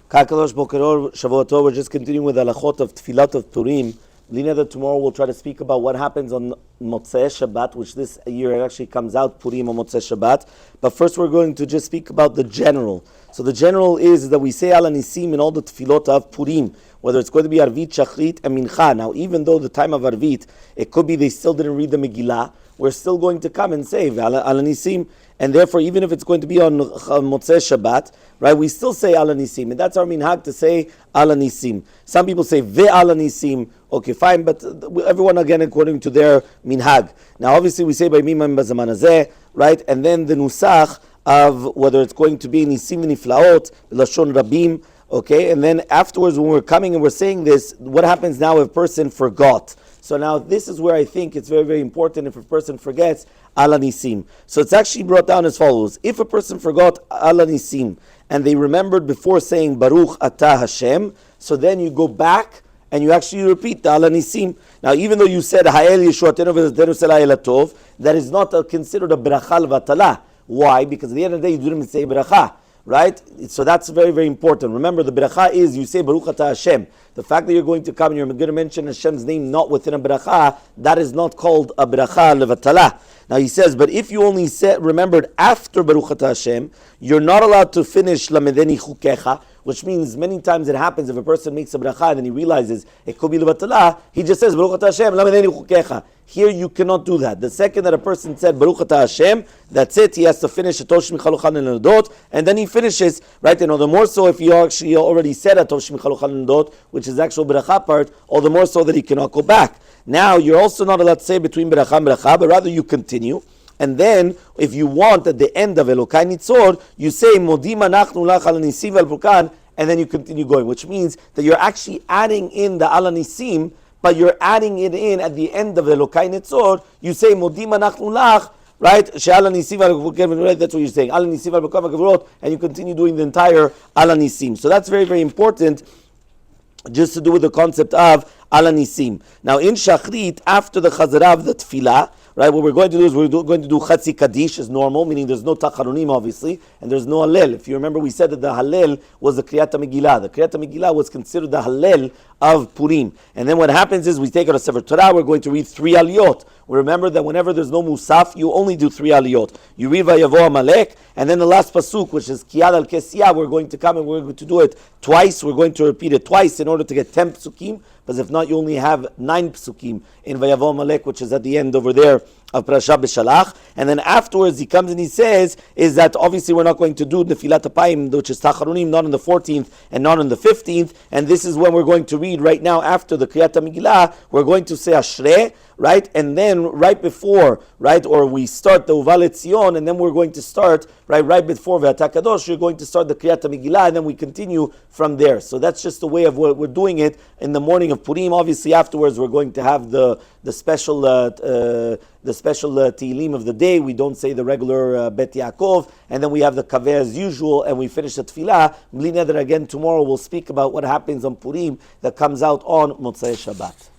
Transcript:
Kakadosh Bokeror Shavuot. We're just continuing with the halachot of Tfilat of Purim. Lina, tomorrow we'll try to speak about what happens on Motzei Shabbat, which this year actually comes out Purim on Motzei Shabbat. But first we're going to just speak about the general. So the general is that we say Al Hanissim in all the Tfilot of Purim, whether it's going to be Arvit, Shachrit, and Mincha. Now, even though the time of Arvit, it could be they still didn't read the Megillah, we're still going to come and say Al Hanissim. And therefore, even if it's going to be on Motzei Shabbat, right, we still say Al Hanissim. And that's our minhag, to say Al Hanissim. Some people say Ve Al Hanissim. Okay, fine, but everyone again according to their minhag. Now, obviously, we say by Mimam Bazaman Hazeh, right, and then the nusach of whether it's going to be Nisim Niflaot, Lashon Rabim, okay, and then afterwards when we're coming and we're saying this, what happens now if a person forgot? So now this is where I think it's very, very important if a person forgets Al Hanissim. So it's actually brought down as follows. If a person forgot Al Hanissim and they remembered before saying Baruch Atah Hashem, so then you go back and you actually repeat the Al Hanissim. Now even though you said Ha'el Yeshuatenu v'Zatenu Sel Ha'el Tov, that is not considered a bracha l'vatala. Why? Because at the end of the day you didn't say bracha. Right? So that's very, very important. Remember, the bracha is, you say Baruch Atah Hashem. The fact that you're going to come and you're going to mention Hashem's name not within a bracha, that is not called a bracha levatala. Now he says, but if you only remembered after Baruch Atah Hashem, you're not allowed to finish Lamedeni Chukecha, which means many times it happens if a person makes a bracha and then he realizes it could be levatala, he just says Baruch Atah Hashem, Lamedeni Chukecha. Here you cannot do that. The second that a person said Baruch Atah Hashem, that's it. He has to finish Atosh Michalochan Nodot, and then he finishes, right? And all the more so if you actually already said Atosh Michalochan Nodot, which is the actual bracha part, all the more so that he cannot go back. Now you're also not allowed to say between bracha and bracha, but rather you continue. And then, if you want at the end of Elokai Nitzor, you say Modim Anachnu Lach Al Hanissim Al Purkan, and then you continue going, which means that you're actually adding in the Al Hanissim, but you're adding it in at the end of the Elokai Nitzor. You say Modim Anachnu Lach, right? She'al Hanissim Al Purkan, right? That's what you're saying. Al Hanissim Al Purkan V'Gavrot, and you continue doing the entire Al Hanissim. So that's very, very important, just to do with the concept of Al Hanissim. Now in Shachrit, after the Chazarah of the Tfilah, right, what we're going to do is we're going to do Chatzi Kaddish as normal, meaning there's no Tacharonim obviously, and there's no Hallel. If you remember, we said that the Hallel was the Kriyat HaMegillah. The Kriyat HaMegillah was considered the Hallel of Purim. And then what happens is we take out a Sefer Torah, we're going to read 3 Aliyot. We remember that whenever there's no Musaf, you only do 3 Aliyot. You read Vayavo Amalek, and then the last Pasuk, which is Kiyad Al-Kesiyah, we're going to come and we're going to do it twice. We're going to repeat it twice in order to get 10 Psukim, because if not, you only have 9 Psukim in Vayavo Amalek, which is at the end over there of Parashat B'Shalach. And then afterwards he comes and he says is that obviously we're not going to do Nefilat HaPayim, which is Tacharonim, not on the 14th and not on the 15th, and this is when we're going to read right now after the Kriyat HaMegillah, we're going to say Ashrei, right, and then right before, right, or we start the Uval Etzion, and then we're going to start right before Ve'ata Kadosh, you're going to start the Kriyat HaMegillah, and then we continue from there. So that's just the way of what we're doing it in the morning of Purim. Obviously afterwards we're going to have the special Tehillim of the day. We don't say the regular Bet Yaakov, and then we have the Kaveh as usual, and we finish the Tfilah. Bli Neder, again tomorrow we'll speak about what happens on Purim that comes out on Motzei Shabbat.